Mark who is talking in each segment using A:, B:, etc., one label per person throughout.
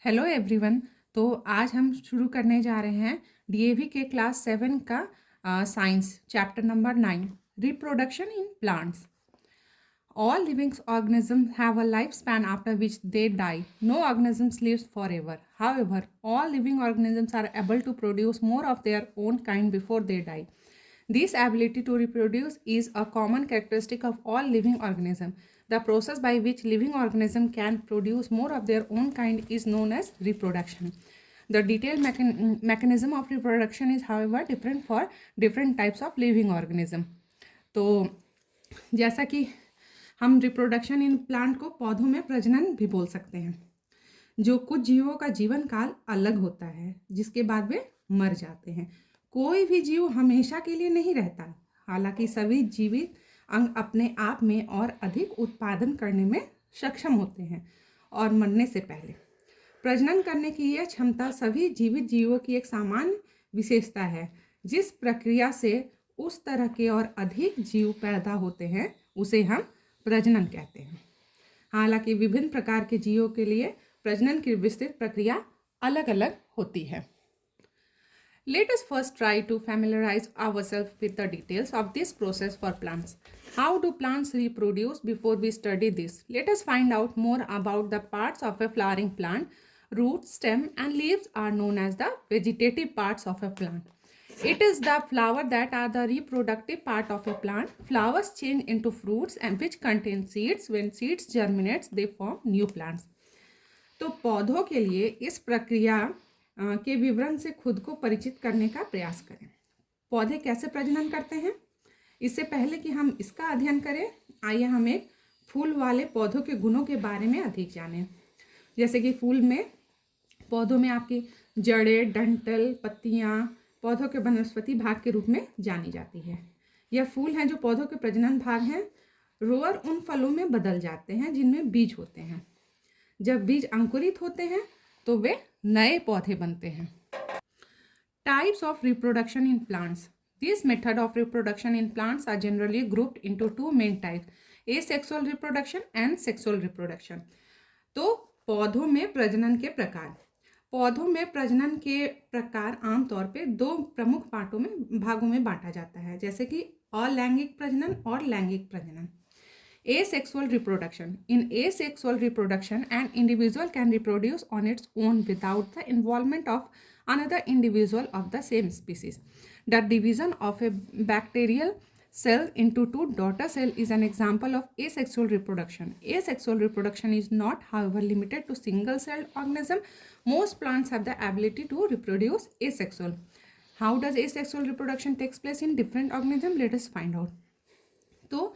A: Hello everyone. तो आज हम शुरू करने जा रहे हैं डीएवी के क्लास 7 का science chapter number 9, reproduction in plants. All living organisms have a lifespan after which they die. No organism lives forever. However, all living organisms are able to produce more of their own kind before they die. This ability to reproduce is a common characteristic of all living organisms. The process by which living organisms can produce more of their own kind is known as reproduction. The detailed mechanism of reproduction is, however, different for different types of living organism. तो जैसा कि हम reproduction in plant को पौधों में प्रजनन भी बोल सकते हैं। जो कुछ जीवों का जीवन काल अलग होता है जिसके बाद वे मर जाते हैं। कोई भी जीव हमेशा के लिए नहीं रहता। हालांकि सभी जीवित अंग अपने आप में और अधिक उत्पादन करने में सक्षम होते हैं और मरने से पहले प्रजनन करने की यह क्षमता सभी जीवित जीवों की एक सामान्य विशेषता है। जिस प्रक्रिया से उस तरह के और अधिक जीव पैदा होते हैं उसे हम प्रजनन कहते हैं। हालांकि विभिन्न प्रकार के जीवों के लिए प्रजनन की विस्तृत प्रक्रिया अलग अलग होती है। Let us first try to familiarize ourselves with the details of this process for plants. How do plants reproduce? Before we study this, let us find out more about the parts of a flowering plant. Roots, stem, and leaves are known as the vegetative parts of a plant. It is the flower that are the reproductive part of a plant. Flowers change into fruits and which contain seeds. When seeds germinate, they form new plants. तो पौधों के लिए इस प्रक्रिया के विवरण से खुद को परिचित करने का प्रयास करें। पौधे कैसे प्रजनन करते हैं? इससे पहले कि हम इसका अध्ययन करें, आइए हम एक फूल वाले पौधों के गुणों के बारे में अधिक जानें। जैसे कि फूल में पौधों में आपकी जड़ें, डंठल, पत्तियां पौधों के वनस्पति भाग के रूप में जानी जाती है। यह फूल हैं जो पौधों के प्रजनन भाग हैं। रोअर उन फलों में बदल जाते हैं जिनमें बीज होते हैं। जब बीज अंकुरित होते हैं तो वे नए पौधे बनते हैं। Types of reproduction in plants. This method of reproduction in plants are generally grouped into two main types, asexual reproduction and sexual reproduction. तो पौधों में प्रजनन के प्रकार। पौधों में प्रजनन के प्रकार आमतौर पे दो प्रमुख भागों में बांटा जाता है, जैसे कि अलैंगिक प्रजनन और लैंगिक प्रजनन। Asexual reproduction. In asexual reproduction, an individual can reproduce on its own without the involvement of another individual of the same species. The division of a bacterial cell into two daughter cells is an example of asexual reproduction. Asexual reproduction is not, however, limited to single-celled organisms. Most plants have the ability to reproduce asexual. How does asexual reproduction takes place in different organisms? Let us find out. तो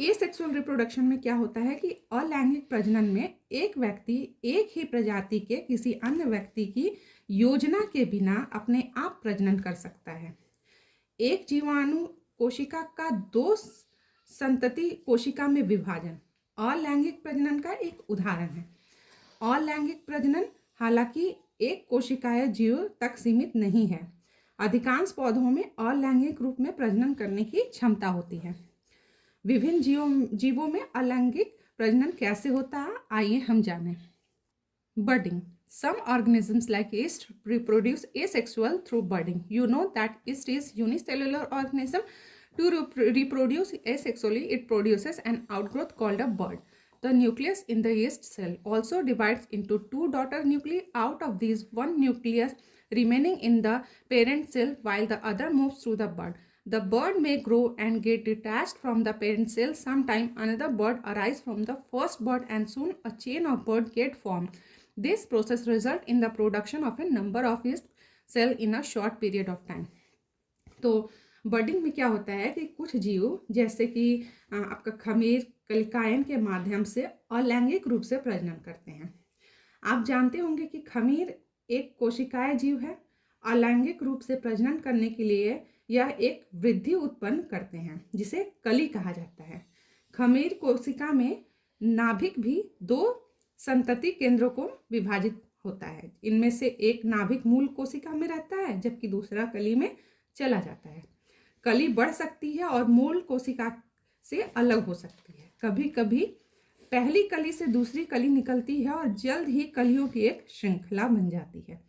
A: asexual reproduction में क्या होता है कि अलैंगिक प्रजनन में एक व्यक्ति एक ही प्रजाति के किसी अन्य व्यक्ति की योजना के बिना अपने आप प्रजनन कर सकता है। एक जीवाणु कोशिका का दो संतति कोशिका में विभाजन अलैंगिक प्रजनन का एक उदाहरण है। अलैंगिक प्रजनन हालांकि एक कोशिकाय जीव तक सीमित नहीं है। अधिकांश पौधों में अलैंगिक रूप में प्रजनन करने की क्षमता होती है। विभिन्न जीवों में अलैंगिक प्रजनन कैसे होता है, आइए हम जानें। बर्डिंग. Some organisms like yeast reproduce asexual through budding. You know that yeast is unicellular organism. To reproduce asexually, it produces an outgrowth called a bud. The nucleus in the yeast cell also divides into two daughter nuclei. Out of these, one nucleus remaining in the parent cell while the other moves through the bud. The bud may grow and get detached from the parent cell. Sometime another bud arises from the first bud and soon a chain of buds get formed. This process results in the production of a number of yeast cells in a short period of time. तो बर्डिंग में क्या होता है कि कुछ जीव जैसे कि आपका खमीर कलिकायन के माध्यम से अलैंगिक रूप से प्रजनन करते हैं। आप जानते होंगे कि खमीर एक कोशिकाय जीव है। अलैंगिक रूप से प्रजनन करने के लिए यह एक वृद्धि उत्पन्न करते हैं जिसे कली कहा जाता है। खमीर कोशिका में नाभिक भी दो संतति केंद्रों को विभाजित होता है। इनमें से एक नाभिक मूल कोशिका में रहता है जबकि दूसरा कली में चला जाता है। कली बढ़ सकती है और मूल कोशिका से अलग हो सकती है। कभी कभी पहली कली से दूसरी कली निकलती है और जल्द ही कलियों की एक श्रृंखला बन जाती है।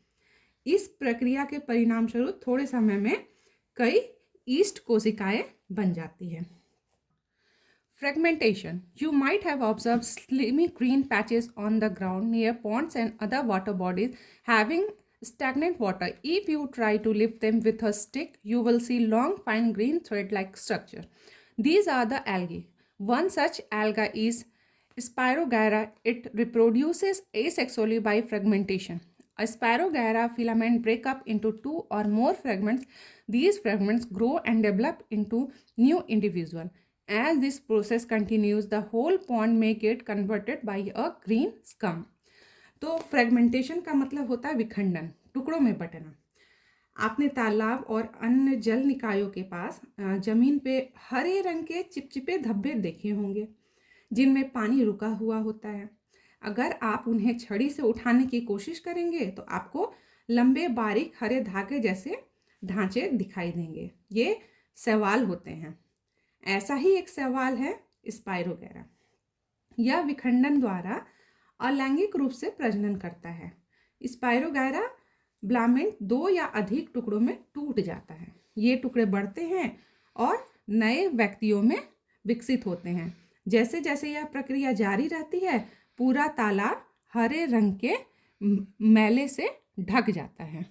A: इस प्रक्रिया के परिणाम स्वरूप थोड़े समय में कई ईस्ट कोशिकाएं बन जाती है। Fragmentation. You might have observed slimy green patches on the ground near ponds and other water bodies having stagnant water. If you try to lift them with a stick, you will see long, fine green thread-like structure. These are the algae. One such alga is Spirogyra. It reproduces asexually by fragmentation. A Spirogyra filament break up into two or more fragments. These fragments grow and develop into new individual. As this process continues, the whole pond may get converted by a green scum. तो fragmentation का मतलब होता है विखंडन, टुकड़ों में बंटना। आपने तालाब और अन्य जल निकायों के पास जमीन पे हरे रंग के चिपचिपे धब्बे देखे होंगे जिनमें पानी रुका हुआ होता है। अगर आप उन्हें छड़ी से उठाने की कोशिश करेंगे तो आपको लंबे बारीक हरे धागे जैसे ढांचे दिखाई देंगे। ये शैवाल होते हैं। ऐसा ही एक सवाल है स्पाइरोगैरा। यह विखंडन द्वारा अलैंगिक रूप से प्रजनन करता है। स्पाइरोगैरा ब्लामेंट 2 या अधिक टुकड़ों में टूट जाता है। ये टुकड़े बढ़ते हैं और नए व्यक्तियों में विकसित होते हैं। जैसे जैसे यह प्रक्रिया जारी रहती है, पूरा तालाब हरे रंग के मैले से ढक जाता है।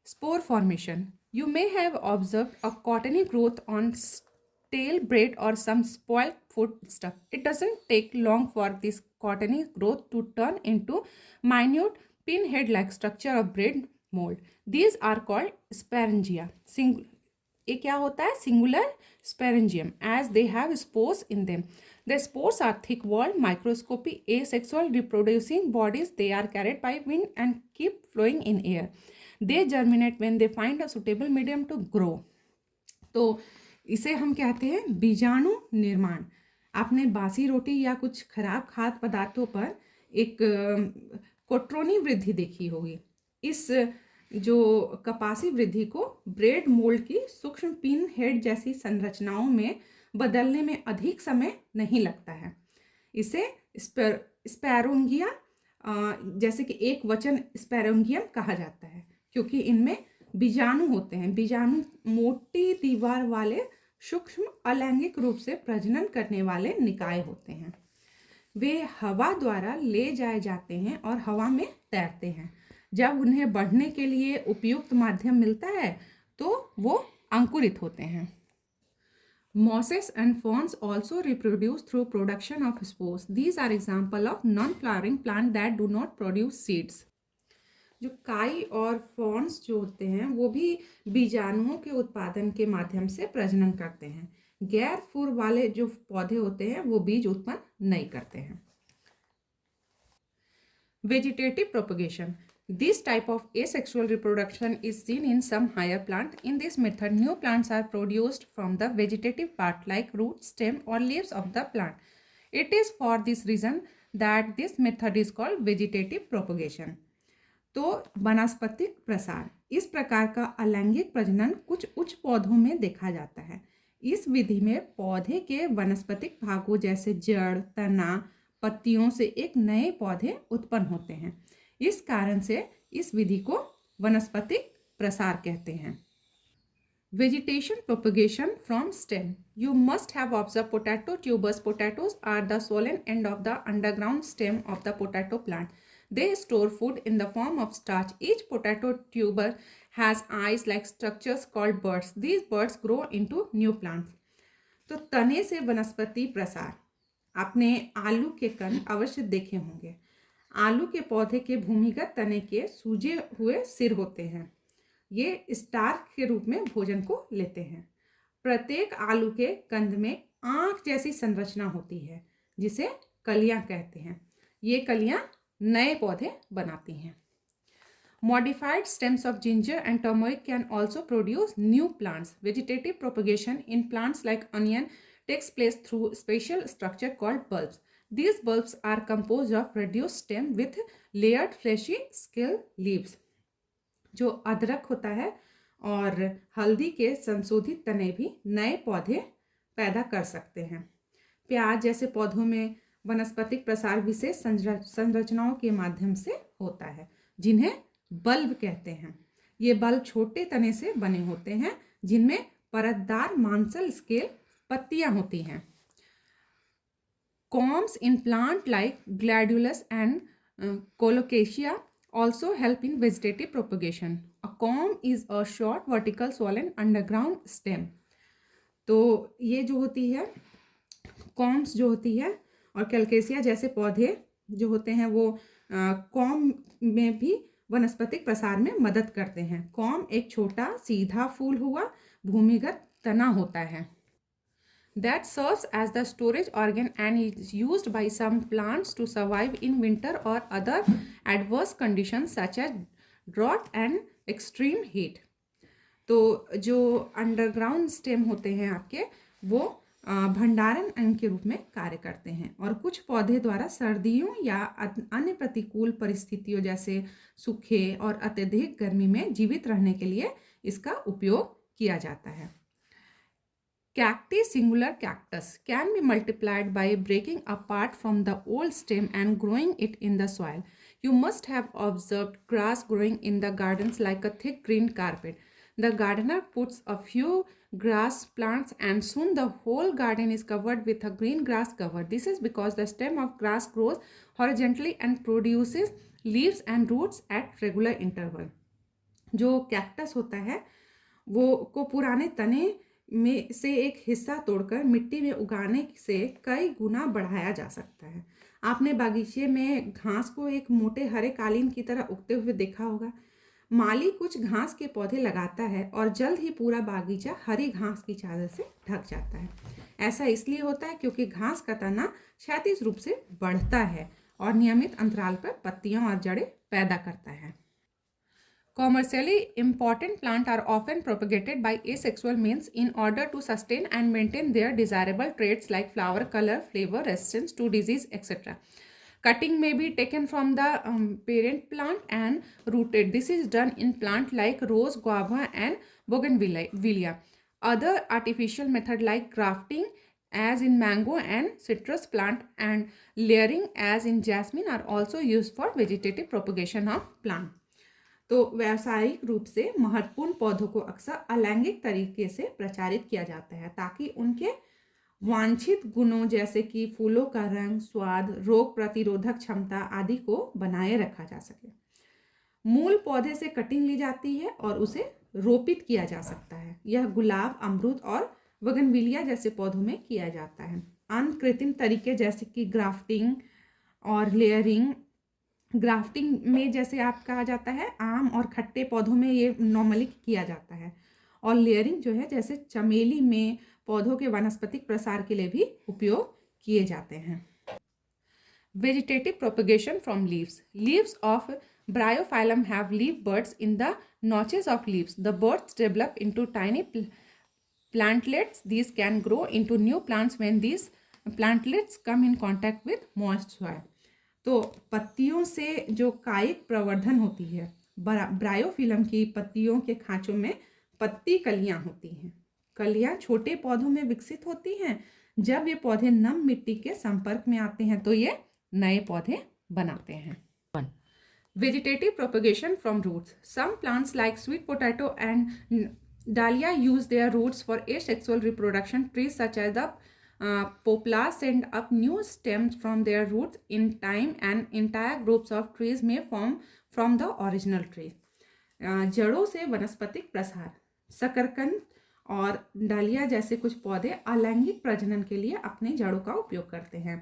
A: Spore formation. You may have observed a cottony growth on stale bread or some spoiled food stuff. It doesn't take long for this cottony growth to turn into minute pinhead-like structure of bread mold. These are called sporangia. ये क्या होता है? Singular sporangium, as they have spores in them. The spores are thick-walled, microscopic, asexual, reproducing bodies. They are carried by wind and keep flowing in air. They germinate when they find a suitable medium to grow. तो इसे हम कहते हैं बीजाणु निर्माण। आपने बासी रोटी या कुछ खराब खाद्य पदार्थों पर एक कोट्रोनी वृद्धि देखी होगी। इस जो कपासी वृद्धि को ब्रेड मोल्ड की सूक्ष्म पिन हेड जैसी संरचनाओं में बदलने में अधिक समय नहीं लगता है। इसे स्पैरोंगिया जैसे कि एक वचन स्पैरोंगियम कहा जाता है, क्योंकि इनमें बीजाणु होते हैं। बीजाणु मोटी दीवार वाले सूक्ष्म अलैंगिक रूप से प्रजनन करने वाले निकाय होते हैं। वे हवा द्वारा ले जाए जाते हैं और हवा में तैरते हैं। जब उन्हें बढ़ने के लिए उपयुक्त माध्यम मिलता है तो वो अंकुरित होते हैं। Mosses and ferns also reproduce through production of spores. These are example of non-flowering plant that do not produce seeds. जो काई और फॉर्न्स जो होते हैं वो भी बीजाणुओं के उत्पादन के माध्यम से प्रजनन करते हैं। गैर फूल वाले जो पौधे होते हैं वो बीज उत्पन्न नहीं करते हैं। Vegetative propagation. This type of asexual reproduction is seen in some higher plant. In this method, new plants are produced from the vegetative part like root, stem or leaves of the plant. It is for this reason that this method is called vegetative propagation. तो वनस्पतिक प्रसार, इस प्रकार का अलैंगिक प्रजनन कुछ उच्च पौधों में देखा जाता है। इस विधि में पौधे के वनस्पतिक भागों जैसे जड़, तना, पत्तियों से एक नए पौधे उत्पन्न होते हैं। इस कारण से इस विधि को वनस्पतिक प्रसार कहते हैं। Vegetation propagation from stem. You must have observed potato tubers. Potatoes are the swollen end of the underground stem of the potato plant. They store food in the form of starch. Each potato tuber has eyes-like structures called buds. These buds grow into new plants. तो तने से वनस्पति प्रसार। आपने आलू के कंद अवश्य देखे होंगे। आलू के पौधे के भूमिगत तने के सूजे हुए सिर होते हैं। ये स्टार्च के रूप में भोजन को लेते हैं। प्रत्येक आलू के कंद में आंख जैसी संरचना होती है जिसे कलियां कहते हैं। ये कलियां नए पौधे बनाती हैं। Modified stems of ginger and turmeric can also produce new plants. Vegetative propagation in plants like onion takes place through special structure called bulbs. These bulbs are composed of reduced stem with layered fleshy scale leaves. जो अदरक होता है और हल्दी के संशोधित तने भी नए पौधे पैदा कर सकते हैं। प्याज जैसे पौधों में वनस्पतिक प्रसार विशेष संरचनाओं के माध्यम से होता है, जिन्हें बल्ब कहते हैं। ये बल्ब छोटे तने से बने होते हैं, जिनमें परतदार मांसल स्केल पत्तियां होती हैं। Combs in plant like Gladiolus and Colocasia also help in vegetative propagation. A comb is a short vertical swollen underground stem. तो ये जो होती है कॉम्स जो होती है और कैलकेसिया जैसे पौधे जो होते हैं वो कॉम में भी वनस्पतिक प्रसार में मदद करते हैं। कॉम एक छोटा सीधा फूल हुआ भूमिगत तना होता है that serves as the storage organ and is used by some plants to survive in winter or other adverse conditions such as drought and extreme heat. तो जो अंडरग्राउंड स्टेम होते हैं आपके वो भंडारण अंग के रूप में कार्य करते हैं और कुछ पौधे द्वारा सर्दियों या अन्य प्रतिकूल परिस्थितियों जैसे सूखे और अत्यधिक गर्मी में जीवित रहने के लिए इसका उपयोग किया जाता है। Cacti singular cactus can be multiplied by breaking apart from the old stem and growing it in the soil. You must have observed grass growing in the gardens like a thick green carpet. The gardener puts a few grass plants and soon the whole garden is covered with a green grass cover. This is because the stem of grass grows horizontally and produces leaves and roots at regular interval. जो cactus होता है वो को पुराने तने में से एक हिस्सा तोड़कर मिट्टी में उगाने से कई गुना बढ़ाया जा सकता है। आपने बागीचे में घास को एक मोटे हरे कालीन की तरह उगते हुए देखा होगा। माली कुछ घास के पौधे लगाता है और जल्द ही पूरा बागीचा हरी घास की चादर से ढक जाता है। ऐसा इसलिए होता है क्योंकि घास का तना क्षैतिज रूप से बढ़ता है और नियमित अंतराल पर पत्तियां और जड़ें पैदा करता है। Commercially important plants are often propagated by asexual means in order to sustain and maintain their desirable traits like flower, color, flavor, resistance to disease, etc. Cutting may be taken from the parent plant and rooted. This is done in plants like rose, guava, and bougainvillea. Other artificial method like grafting, as in mango and citrus plant, and layering, as in jasmine, are also used for vegetative propagation of plant. तो व्यावसायिक रूप से महत्वपूर्ण पौधों को अक्सर अलैंगिक तरीके से प्रचारित किया जाता है ताकि उनके वांछित गुणों जैसे कि फूलों का रंग, स्वाद, रोग प्रतिरोधक क्षमता आदि को बनाए रखा जा सके। मूल पौधे से कटिंग ली जाती है और उसे रोपित किया जा सकता है। यह गुलाब, अमरूद और बोगनविलिया जैसे पौधों में किया जाता है। अन्य कृत्रिम तरीके जैसे कि ग्राफ्टिंग और लेयरिंग, ग्राफ्टिंग में जैसे आप कहा जाता है आम और खट्टे पौधों में ये नॉर्मली किया जाता है, और लेयरिंग जो है जैसे चमेली में पौधों के वानस्पतिक प्रसार के लिए भी उपयोग किए जाते हैं। Vegetative propagation from leaves. Leaves of Bryophyllum have leave birds in the notches of leaves. The birds develop into tiny plantlets. These can grow into new plants when these plantlets come in contact with moist soil. तो पत्तियों से जो कायिक प्रवर्धन होती है, bryophyllum की पत्तियों के खांचों में पत्ती कलियां होती हैं। कलियां छोटे पौधों में विकसित होती हैं। जब ये पौधे नम मिट्टी के संपर्क में आते हैं तो ये नए पौधे बनाते हैं। Vegetative propagation from roots. Some plants like sweet potato and dahlia use their roots for asexual reproduction. Trees such as the poplars send up new stems from their roots in time, and entire groups of trees may form from the original tree. जड़ों से वनस्पतिक प्रसार। शकरकंद और डालिया जैसे कुछ पौधे अलैंगिक प्रजनन के लिए अपने जड़ों का उपयोग करते हैं।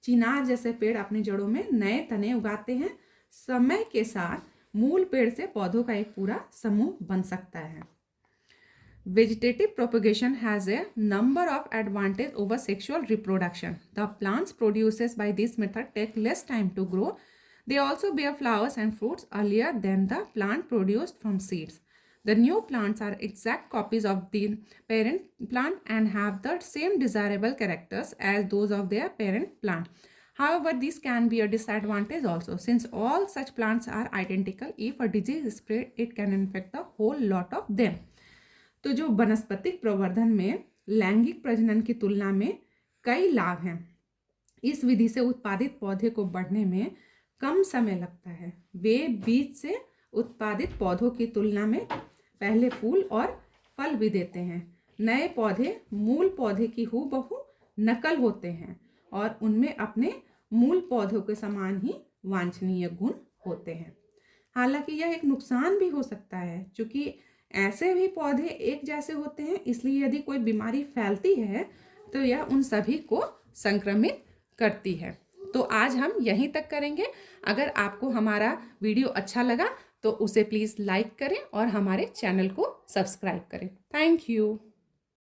A: चिनार जैसे पेड़ अपनी जड़ों में नए तने उगाते हैं। समय के साथ मूल पेड़ से पौधों का एक पूरा समूह बन सकता है। Vegetative propagation has a number of advantages over sexual reproduction. The plants produced by this method take less time to grow. They also bear flowers and fruits earlier than the plant produced from seeds. The new plants are exact copies of the parent plant and have the same desirable characters as those of their parent plant. However, this can be a disadvantage also, since all such plants are identical. If a disease is spread, it can infect the whole lot of them. तो जो वनस्पतिक प्रवर्धन में लैंगिक प्रजनन की तुलना में कई लाभ हैं। इस विधि से उत्पादित पौधे को बढ़ने में कम समय लगता है। वे बीज से उत्पादित पौधों की तुलना में पहले फूल और फल भी देते हैं। नए पौधे मूल पौधे की हूबहू नकल होते हैं और उनमें अपने मूल पौधों के समान ही वांछनीय गुण होते हैं। हालांकि यह एक नुकसान भी हो सकता है, क्योंकि ऐसे भी पौधे एक जैसे होते हैं, इसलिए यदि कोई बीमारी फैलती है तो यह उन सभी को संक्रमित करती है। तो आज हम यहीं तक करेंगे। अगर आपको हमारा वीडियो अच्छा लगा तो उसे प्लीज़ लाइक करें और हमारे चैनल को सब्सक्राइब करें। Thank you.